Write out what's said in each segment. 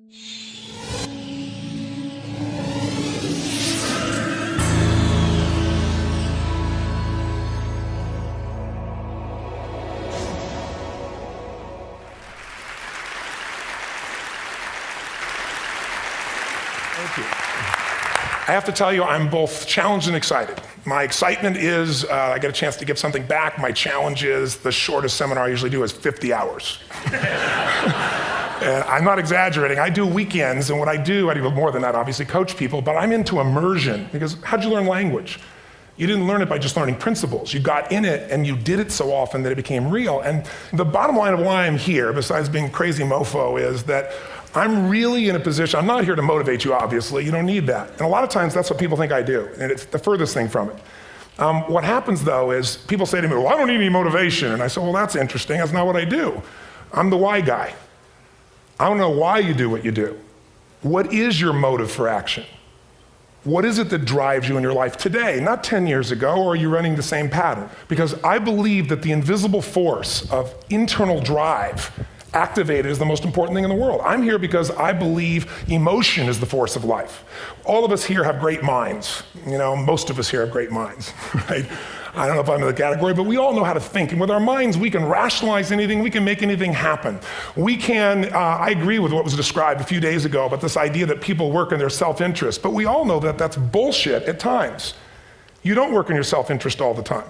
Thank you. I have to tell you, I'm both challenged and excited. My excitement is I get a chance to give something back. My challenge is the shortest seminar I usually do is 50 hours. And I'm not exaggerating. I do weekends, and what I do more than that, obviously, coach people, but I'm into immersion. Because how'd you learn language? You didn't learn it by just learning principles. You got in it, and you did it so often that it became real. And the bottom line of why I'm here, besides being a crazy mofo, is that I'm really in a position, I'm not here to motivate you, obviously. You don't need that. And a lot of times, that's what people think I do, and it's the furthest thing from it. What happens, though, is people say to me, well, I don't need any motivation. And I say, well, that's interesting. That's not what I do. I'm the why guy. I don't know why you do what you do. What is your motive for action? What is it that drives you in your life today, not 10 years ago, or are you running the same pattern? Because I believe that the invisible force of internal drive activated is the most important thing in the world. I'm here because I believe emotion is the force of life. All of us here have great minds. You know, most of us here have great minds, right? I don't know if I'm in the category, but we all know how to think. And with our minds, we can rationalize anything. We can make anything happen. We can, I agree with what was described a few days ago about this idea that people work in their self-interest. But we all know that that's bullshit at times. You don't work in your self-interest all the time.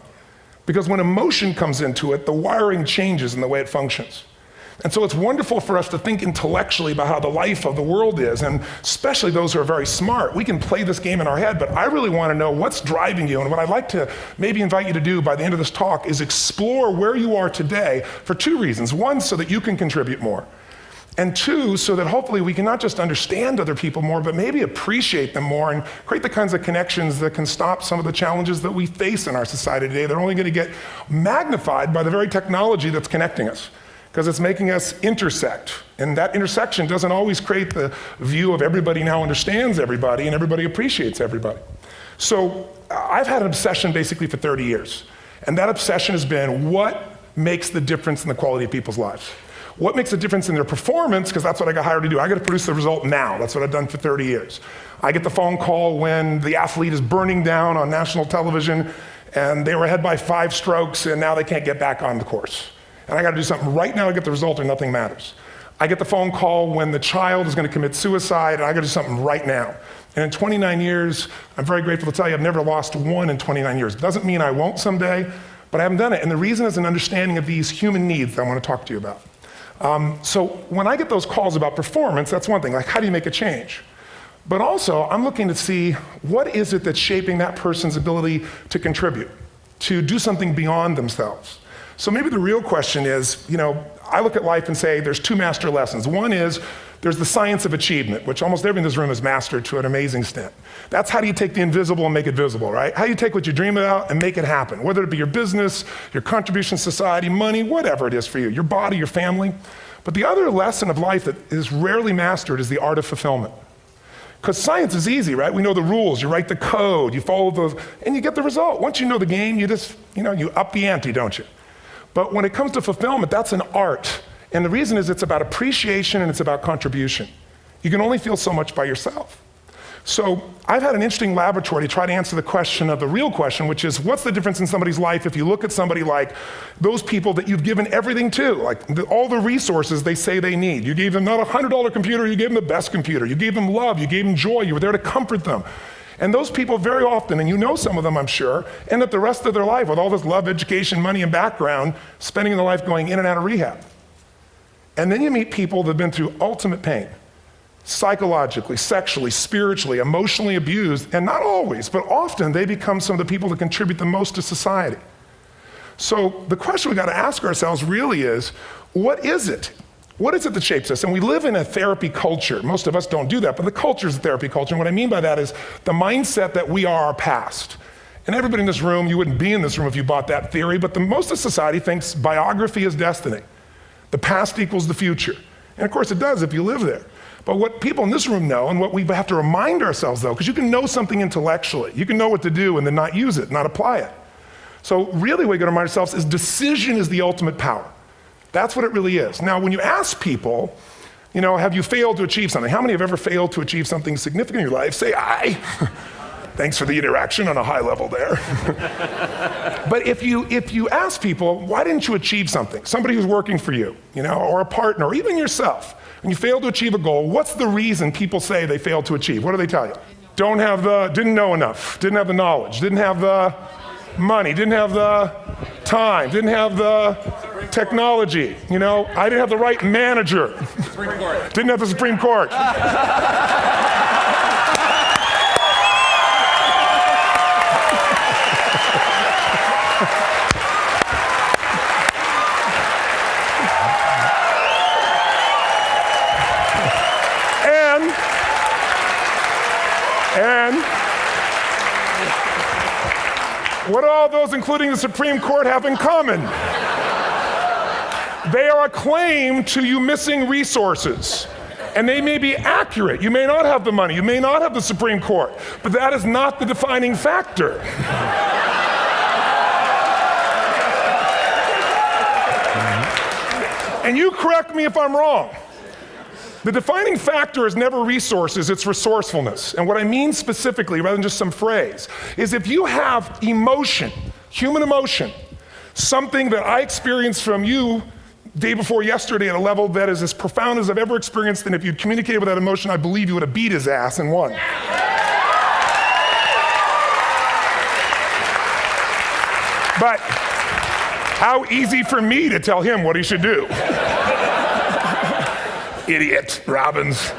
Because when emotion comes into it, the wiring changes in the way it functions. And so it's wonderful for us to think intellectually about how the life of the world is, and especially those who are very smart. We can play this game in our head, but I really want to know what's driving you. And what I'd like to maybe invite you to do by the end of this talk is explore where you are today for two reasons. One, so that you can contribute more. And two, so that hopefully we can not just understand other people more, but maybe appreciate them more and create the kinds of connections that can stop some of the challenges that we face in our society today. They're only going to get magnified by the very technology that's connecting us, because it's making us intersect. And that intersection doesn't always create the view of everybody now understands everybody and everybody appreciates everybody. So I've had an obsession basically for 30 years. And that obsession has been what makes the difference in the quality of people's lives? What makes a difference in their performance? Because that's what I got hired to do. I got to produce the result now. That's what I've done for 30 years. I get the phone call when the athlete is burning down on national television and they were ahead by 5 strokes and now they can't get back on the course. And I got to do something right now to get the result or nothing matters. I get the phone call when the child is going to commit suicide, and I got to do something right now. And in 29 years, I'm very grateful to tell you I've never lost one in 29 years. It doesn't mean I won't someday, but I haven't done it. And the reason is an understanding of these human needs that I want to talk to you about. So when I get those calls about performance, that's one thing, like how do you make a change? But also, I'm looking to see what is it that's shaping that person's ability to contribute, to do something beyond themselves. So maybe the real question is, you know, I look at life and say there's 2 master lessons. One is there's the science of achievement, which almost everyone in this room has mastered to an amazing extent. That's how do you take the invisible and make it visible, right? How do you take what you dream about and make it happen, whether it be your business, your contribution to society, money, whatever it is for you, your body, your family. But the other lesson of life that is rarely mastered is the art of fulfillment. Because science is easy, right? We know the rules, you write the code, you follow the, and you get the result. Once you know the game, you just, you up the ante, don't you? But when it comes to fulfillment, that's an art. And the reason is it's about appreciation and it's about contribution. You can only feel so much by yourself. So I've had an interesting laboratory to try to answer the question of the real question, which is what's the difference in somebody's life if you look at somebody like those people that you've given everything to, like all the resources they say they need. You gave them not a $100 computer, you gave them the best computer. You gave them love, you gave them joy, you were there to comfort them. And those people very often, and you know some of them I'm sure, end up the rest of their life with all this love, education, money, and background, spending their life going in and out of rehab. And then you meet people that have been through ultimate pain, psychologically, sexually, spiritually, emotionally abused, and not always, but often they become some of the people that contribute the most to society. So the question we got to ask ourselves really is, what is it? What is it that shapes us? And we live in a therapy culture. Most of us don't do that, but the culture is a therapy culture. And what I mean by that is the mindset that we are our past. And everybody in this room, you wouldn't be in this room if you bought that theory, but most of society thinks biography is destiny. The past equals the future. And of course it does if you live there. But what people in this room know, and what we have to remind ourselves though, because you can know something intellectually, you can know what to do and then not use it, not apply it. So really what we got to remind ourselves is decision is the ultimate power. That's what it really is. Now, when you ask people, You know, have you failed to achieve something? How many have ever failed to achieve something significant in your life? Say aye. Thanks for the interaction on a high level there. But if you ask people, why didn't you achieve something? Somebody who's working for you, you know, or a partner, or even yourself, and you failed to achieve a goal, what's the reason people say they failed to achieve? What do they tell you? Didn't know enough, didn't have the knowledge, didn't have the money, didn't have the time, didn't have the technology, you know, I didn't have the right manager. Didn't have the Supreme Court. And what do all those, including the Supreme Court, have in common? They are a claim to you missing resources. And they may be accurate. You may not have the money. You may not have the Supreme Court. But that is not the defining factor. And you correct me if I'm wrong. The defining factor is never resources, it's resourcefulness. And what I mean specifically, rather than just some phrase, is if you have emotion, human emotion, something that I experienced from you day before yesterday at a level that is as profound as I've ever experienced, and if you'd communicated with that emotion, I believe you would have beat his ass and won. But how easy for me to tell him what he should do. Idiot, Робинс.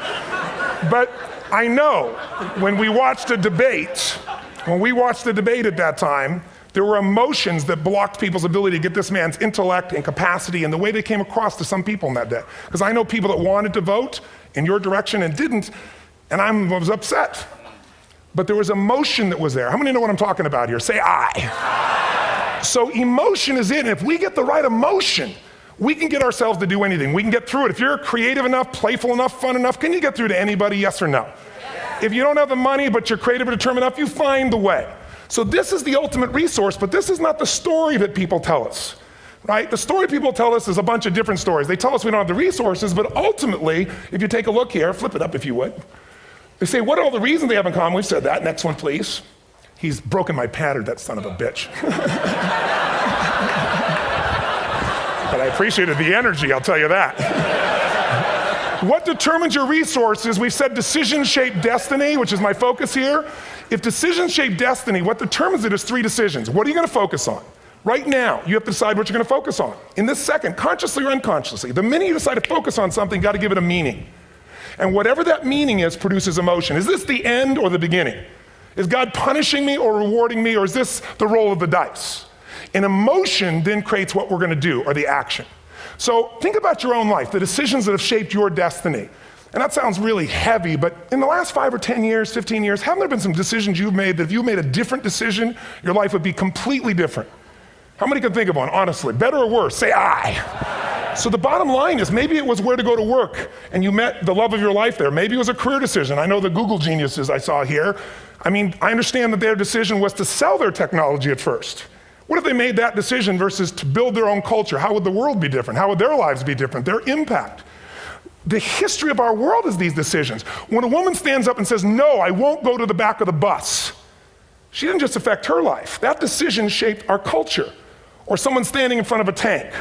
But I know when we watched a debate, at that time, there were emotions that blocked people's ability to get this man's intellect and capacity and the way they came across to some people in that day. Because I know people that wanted to vote in your direction and didn't, and I was upset. But there was emotion that was there. How many know what I'm talking about here? Say aye. So emotion is it, and if we get the right emotion, we can get ourselves to do anything. We can get through it. If you're creative enough, playful enough, fun enough, can you get through to anybody, yes or no? Yes. If you don't have the money, but you're creative and determined enough, you find the way. So this is the ultimate resource, but this is not the story that people tell us, right? The story people tell us is a bunch of different stories. They tell us we don't have the resources, but ultimately, if you take a look here, flip it up if you would. They say, what are all the reasons they have in common? We've said that. Next one, please. He's broken my pattern, that son of a bitch. But I appreciated the energy, I'll tell you that. What determines your resources? We've said decisions shape destiny, which is my focus here. If decisions shape destiny, what determines it is 3 decisions. What are you going to focus on? Right now, you have to decide what you're going to focus on. In this second, consciously or unconsciously, the minute you decide to focus on something, you've got to give it a meaning. And whatever that meaning is produces emotion. Is this the end or the beginning? Is God punishing me or rewarding me, or is this the roll of the dice? And emotion then creates what we're going to do, or the action. So think about your own life, the decisions that have shaped your destiny. And that sounds really heavy, but in the last 5 or 10 years, 15 years, haven't there been some decisions you've made that if you made a different decision, your life would be completely different? How many can think of one, honestly? Better or worse? Say aye. So the bottom line is maybe it was where to go to work and you met the love of your life there. Maybe it was a career decision. I know the Google geniuses I saw here. I mean, I understand that their decision was to sell their technology at first. What if they made that decision versus to build their own culture? How would the world be different? How would their lives be different? Their impact. The history of our world is these decisions. When a woman stands up and says, no, I won't go to the back of the bus, she didn't just affect her life. That decision shaped our culture. Or someone standing in front of a tank.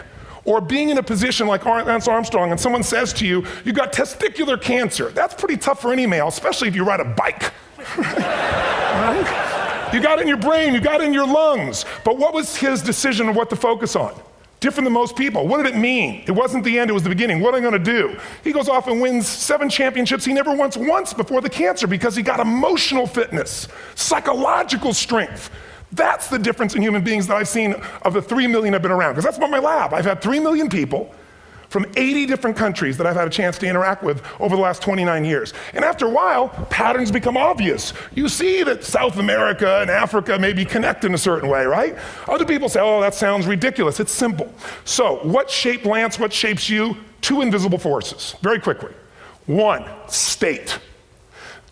Or being in a position like Lance Armstrong and someone says to you, you got testicular cancer. That's pretty tough for any male, especially if you ride a bike. Right? You got it in your brain, you got it in your lungs. But what was his decision of what to focus on? Different than most people. What did it mean? It wasn't the end, it was the beginning. What am I going to do? He goes off and wins 7 championships he never won once before the cancer because he got emotional fitness, psychological strength. That's the difference in human beings that I've seen of the 3 million I've been around. Because that's about my lab. I've had 3 million people from 80 different countries that I've had a chance to interact with over the last 29 years. And after a while, patterns become obvious. You see that South America and Africa may be connected in a certain way, right? Other people say, oh, that sounds ridiculous. It's simple. So what shaped Lance, what shapes you? 2 invisible forces, very quickly. 1, state.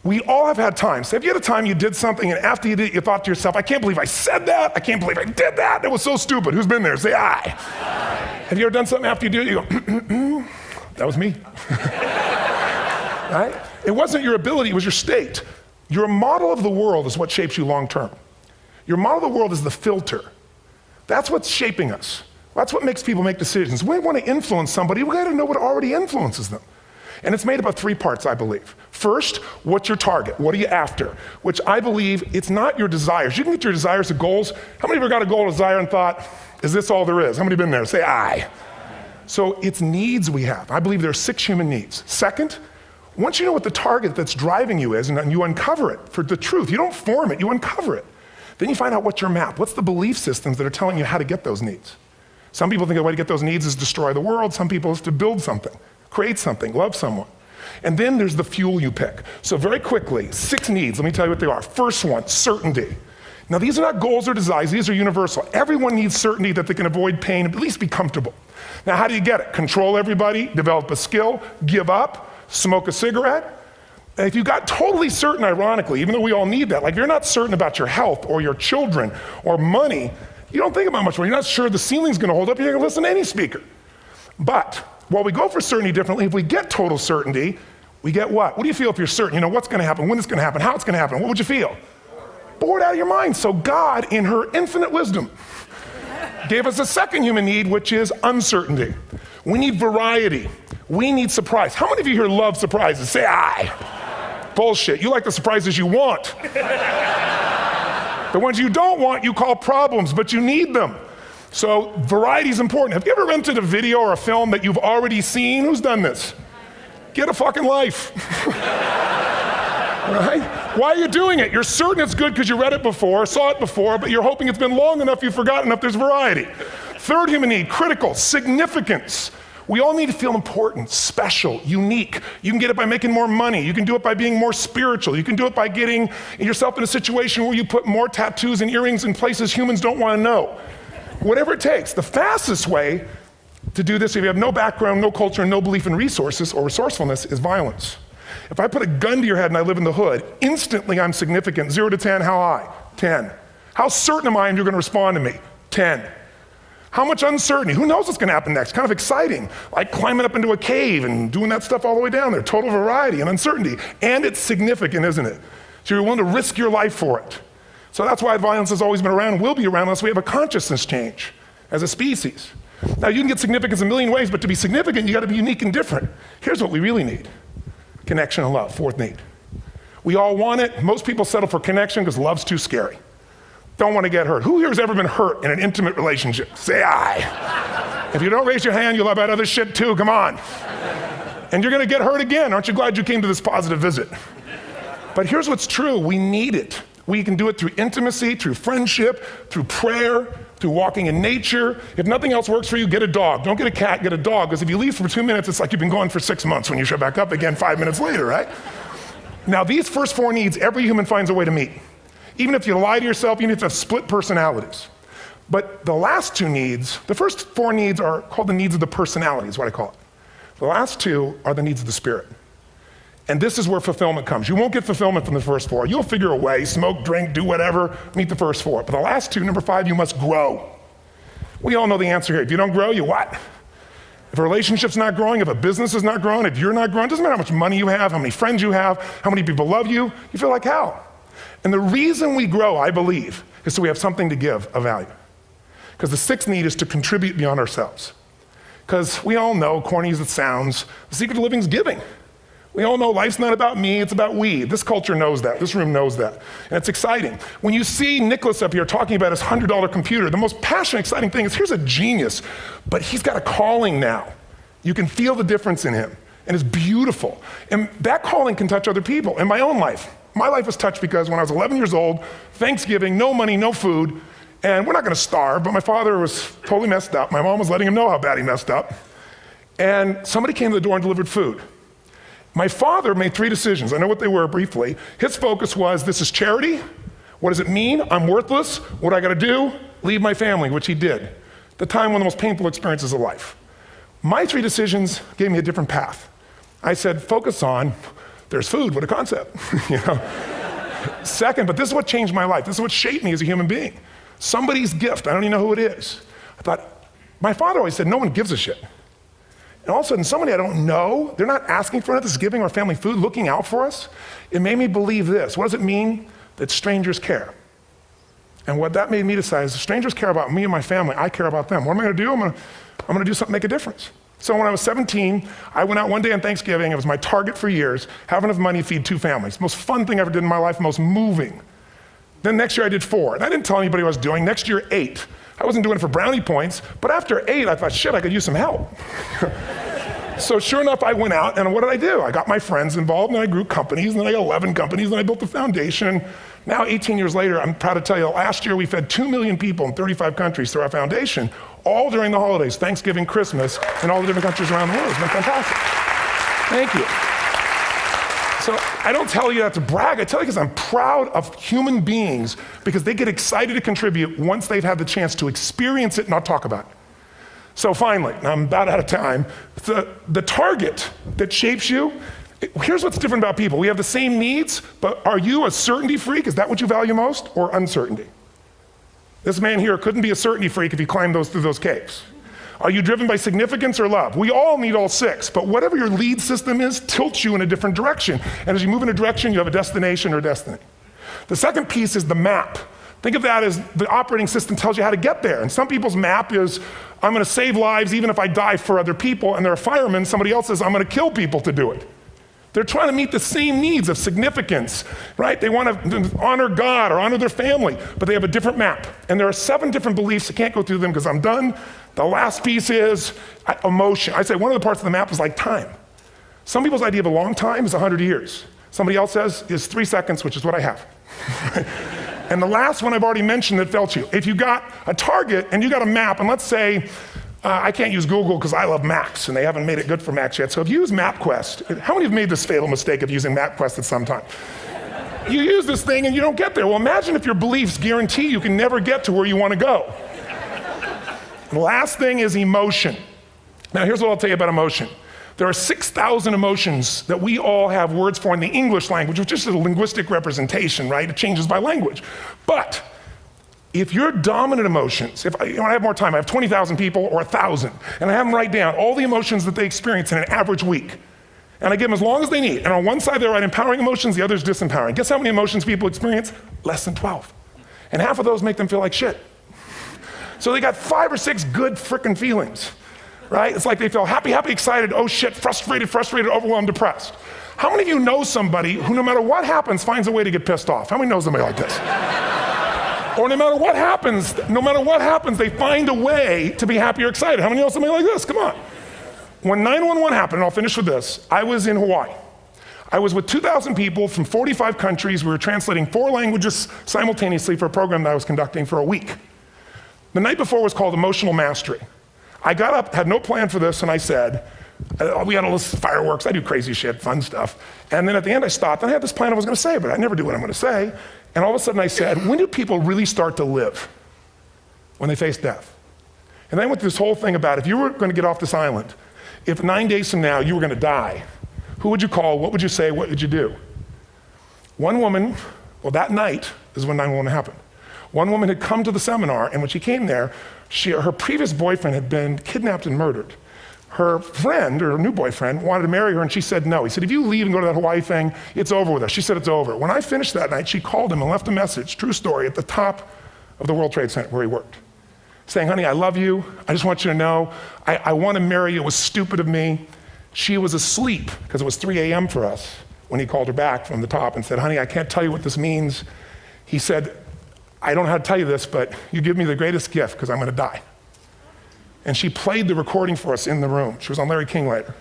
We all have had times. Have you had a time you did something and after you did it, you thought to yourself, I can't believe I said that. I can't believe I did that. That was so stupid. Who's been there? Say aye. Have you ever done something after you do it, you go, that was me. right? It wasn't your ability, it was your state. Your model of the world is what shapes you long term. Your model of the world is the filter. That's what's shaping us. That's what makes people make decisions. When we want to influence somebody, we gotta know what already influences them. And it's made up of 3 parts, I believe. First, what's your target? What are you after? Which I believe it's not your desires. You can get your desires to goals. How many of you got a goal, desire, and thought, is this all there is? How many been there? Say aye. So it's needs we have. I believe there are 6 human needs. Second, once you know what the target that's driving you is and you uncover it for the truth, you don't form it, you uncover it. Then you find out what's your map. What's the belief systems that are telling you how to get those needs? Some people think the way to get those needs is destroy the world. Some people is to build something, create something, love someone. And then there's the fuel you pick. So very quickly, 6 needs, let me tell you what they are. First one, certainty. Now these are not goals or desires, these are universal. Everyone needs certainty that they can avoid pain, at least be comfortable. Now how do you get it? Control everybody, develop a skill, give up, smoke a cigarette. And if you got totally certain, ironically, even though we all need that, like if you're not certain about your health or your children or money, you don't think about much more. You're not sure the ceiling's gonna hold up, you're gonna listen to any speaker. But while we go for certainty differently, if we get total certainty, we get what? What do you feel if you're certain? You know what's gonna happen, when it's gonna happen, how it's gonna happen, what would you feel? Bored out of your mind. So God, in her infinite wisdom, gave us a second human need, which is uncertainty. We need variety. We need surprise. How many of you here love surprises? Say aye. Bullshit. You like the surprises you want. The ones you don't want, you call problems, but you need them. So variety is important. Have you ever rented a video or a film that you've already seen? Who's done this? Get a fucking life. Right? Why are you doing it? You're certain it's good because you read it before, saw it before, but you're hoping it's been long enough you've forgotten enough there's variety. Third human need, critical, significance. We all need to feel important, special, unique. You can get it by making more money. You can do it by being more spiritual. You can do it by getting yourself in a situation where you put more tattoos and earrings in places humans don't want to know. Whatever it takes. The fastest way to do this, if you have no background, no culture, and no belief in resources or resourcefulness, is violence. If I put a gun to your head and I live in the hood, instantly I'm significant. 0 to 10, how high? 10. How certain am I you're gonna respond to me? 10. How much uncertainty? Who knows what's gonna happen next? Kind of exciting, like climbing up into a cave and doing that stuff all the way down there. Total variety and uncertainty. And it's significant, isn't it? So you're willing to risk your life for it. So that's why violence has always been around and will be around unless we have a consciousness change as a species. Now you can get significance a million ways, but to be significant, you gotta be unique and different. Here's what we really need. Connection and love, fourth need. We all want it. Most people settle for connection because love's too scary. Don't want to get hurt. Who here has ever been hurt in an intimate relationship? Say aye. If you don't raise your hand, you'll have about other shit too, come on. And you're gonna get hurt again. Aren't you glad you came to this positive visit? But here's what's true, we need it. We can do it through intimacy, through friendship, through prayer, through walking in nature. If nothing else works for you, get a dog. Don't get a cat, get a dog, because if you leave for 2 minutes, it's like you've been gone for 6 months when you show back up again 5 minutes later, right? Now these first 4 needs, every human finds a way to meet. Even if you lie to yourself, even if you have split personalities. But the last 2 needs, the first 4 needs are called the needs of the personality, is what I call it. The last 2 are the needs of the spirit. And this is where fulfillment comes. You won't get fulfillment from the first 4. You'll figure a way, smoke, drink, do whatever, meet the first 4. But the last 2, number 5, you must grow. We all know the answer here. If you don't grow, you what? If a relationship's not growing, if a business is not growing, if you're not growing, it doesn't matter how much money you have, how many friends you have, how many people love you, you feel like hell. And the reason we grow, I believe, is so we have something to give of value. Because the 6th need is to contribute beyond ourselves. Because we all know, corny as it sounds, the secret of living is giving. We all know life's not about me, it's about we. This culture knows that, this room knows that. And it's exciting. When you see Nicholas up here talking about his $100 computer, the most passionate, exciting thing is here's a genius, but he's got a calling now. You can feel the difference in him, and it's beautiful. And that calling can touch other people. In my own life, my life was touched because when I was 11 years old, Thanksgiving, no money, no food, and we're not gonna starve, but my father was totally messed up. My mom was letting him know how bad he messed up. And somebody came to the door and delivered food. My father made 3 decisions. I know what they were briefly. His focus was, this is charity. What does it mean? I'm worthless. What do I gotta do? Leave my family, which he did. The time, one of the most painful experiences of life. My 3 decisions gave me a different path. I said, focus on, there's food, what a concept. You know? Second, but this is what changed my life. This is what shaped me as a human being. Somebody's gift, I don't even know who it is. I thought, my father always said, no one gives a shit. And all of a sudden, somebody I don't know, they're not asking for us, giving our family food, looking out for us. It made me believe this. What does it mean? That strangers care. And what that made me decide is if strangers care about me and my family, I care about them. What am I gonna do? I'm gonna do something to make a difference. So when I was 17, I went out one day on Thanksgiving. It was my target for years, have enough money to feed 2 families. Most fun thing I ever did in my life, most moving. Then next year I did 4. And I didn't tell anybody what I was doing. Next year, 8. I wasn't doing it for brownie points, but after 8, I thought, shit, I could use some help. So sure enough, I went out, and what did I do? I got my friends involved, and I grew companies, and then I got 11 companies, and I built a foundation. Now, 18 years later, I'm proud to tell you, last year we fed 2 million people in 35 countries through our foundation, all during the holidays, Thanksgiving, Christmas, in all the different countries around the world. It's been fantastic. Thank you. So I don't tell you that to brag, I tell you because I'm proud of human beings because they get excited to contribute once they've had the chance to experience it, not talk about it. So finally, I'm about out of time, the target that shapes you, here's what's different about people. We have the same needs, but are you a certainty freak? Is that what you value most, or uncertainty? This man here couldn't be a certainty freak if he climbed through those caves. Are you driven by significance or love? We all need all 6, but whatever your lead system is tilts you in a different direction. And as you move in a direction, you have a destination or destiny. The second piece is the map. Think of that as the operating system tells you how to get there. And some people's map is, I'm gonna save lives even if I die for other people, and they're a fireman. Somebody else says, I'm gonna kill people to do it. They're trying to meet the same needs of significance, right? They want to honor God or honor their family, but they have a different map. And there are 7 different beliefs. I can't go through them because I'm done. The last piece is emotion. I say one of the parts of the map is like time. Some people's idea of a long time is 100 years. Somebody else says is 3 seconds, which is what I have. And the last one I've already mentioned that felt you. If you got a target and you got a map, and let's say, I can't use Google because I love Maps, and they haven't made it good for Macs yet. So if you use MapQuest, how many have made this fatal mistake of using MapQuest at some time? You use this thing and you don't get there. Well, imagine if your beliefs guarantee you can never get to where you want to go. The last thing is emotion. Now here's what I'll tell you about emotion. There are 6,000 emotions that we all have words for in the English language, which is a linguistic representation, right? It changes by language. But if your dominant emotions, if I have more time, I have 20,000 people or 1,000, and I have them write down all the emotions that they experience in an average week. And I give them as long as they need. And on one side they write empowering emotions, the other is disempowering. Guess how many emotions people experience? Less than 12. And half of those make them feel like shit. So they got 5 or 6 good frickin' feelings, right? It's like they feel happy, happy, excited, oh shit, frustrated, overwhelmed, depressed. How many of you know somebody who no matter what happens finds a way to get pissed off? How many know somebody like this? Or no matter what happens, they find a way to be happy or excited. How many know somebody like this? Come on. When 9/11 happened, and I'll finish with this, I was in Hawaii. I was with 2,000 people from 45 countries. We were translating 4 languages simultaneously for a program that I was conducting for a week. The night before was called Emotional Mastery. I got up, had no plan for this, and I said, we had all this fireworks, I do crazy shit, fun stuff. And then at the end I stopped, and I had this plan I was gonna say, but I never do what I'm gonna say. And all of a sudden I said, when do people really start to live? When they face death. And then I went through this whole thing about if you were gonna get off this island, if 9 days from now you were gonna die, who would you call, what would you say, what would you do? One woman, well that night is when 9/11 happened. One woman had come to the seminar, and when she came there, her previous boyfriend had been kidnapped and murdered. Her friend, or her new boyfriend, wanted to marry her, and she said no. He said, if you leave and go to that Hawaii thing, it's over with us. She said, it's over. When I finished that night, she called him and left a message, true story, at the top of the World Trade Center where he worked, saying, honey, I love you. I just want you to know, I want to marry you. It was stupid of me. She was asleep, because it was 3 a.m. for us, when he called her back from the top and said, honey, I can't tell you what this means. He said, I don't know how to tell you this, but you give me the greatest gift, because I'm going to die. And she played the recording for us in the room. She was on Larry King later.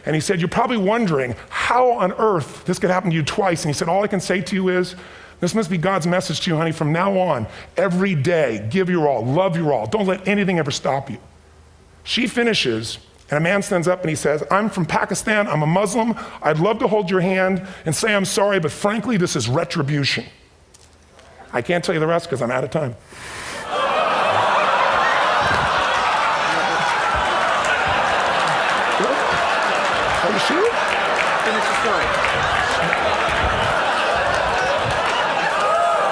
And he said, you're probably wondering how on earth this could happen to you twice. And he said, all I can say to you is, this must be God's message to you, honey. From now on, every day, give your all, love your all. Don't let anything ever stop you. She finishes, and a man stands up and he says, I'm from Pakistan, I'm a Muslim. I'd love to hold your hand and say I'm sorry, but frankly, this is retribution. I can't tell you the rest because I'm out of time. Are you sure? Finish the story.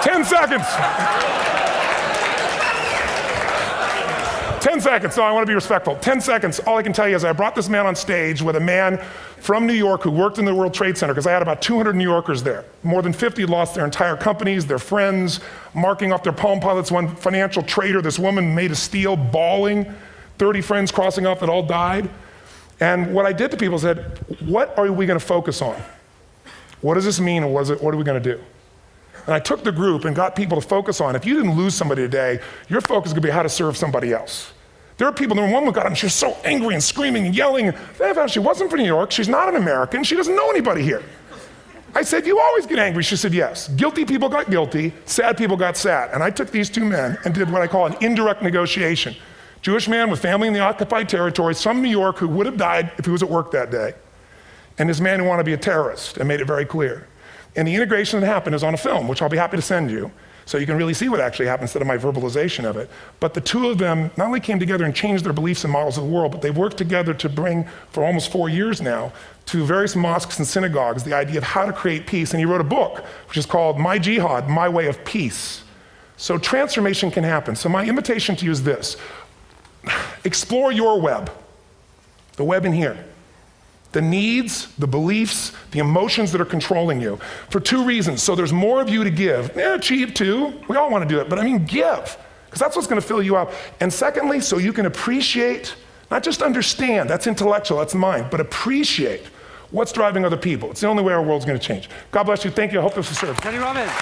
10 seconds. 10 seconds. No, I want to be respectful. 10 seconds. All I can tell you is I brought this man on stage with a man from New York who worked in the World Trade Center, because I had about 200 New Yorkers there. More than 50 lost their entire companies, their friends, marking off their Palm Pilots. One financial trader, this woman made of steel, bawling. 30 friends crossing off that all died. And what I did to people said, what are we going to focus on? What does this mean, and what are we going to do? And I took the group and got people to focus on, if you didn't lose somebody today, your focus is going to be how to serve somebody else. There are people, there was one who got up and she was so angry and screaming and yelling. She wasn't from New York, she's not an American, she doesn't know anybody here. I said, you always get angry. She said, yes. Guilty people got guilty, sad people got sad. And I took these two men and did what I call an indirect negotiation. Jewish man with family in the occupied territory, some New York who would have died if he was at work that day. And this man who wanted to be a terrorist, and made it very clear. And the integration that happened is on a film, which I'll be happy to send you, so you can really see what actually happened instead of my verbalization of it. But the two of them not only came together and changed their beliefs and models of the world, but they've worked together to bring, for almost 4 years now, to various mosques and synagogues, the idea of how to create peace. And he wrote a book, which is called My Jihad, My Way of Peace. So transformation can happen. So my invitation to you is this. Explore your web, the web in here. The needs, the beliefs, the emotions that are controlling you, for two reasons. So there's more of you to give. Achieve too, we all want to do it, but I mean give, because that's what's going to fill you up. And secondly, so you can appreciate, not just understand, that's intellectual, that's mind, but appreciate what's driving other people. It's the only way our world's going to change. God bless you, thank you, I hope this was served. Tony Robbins.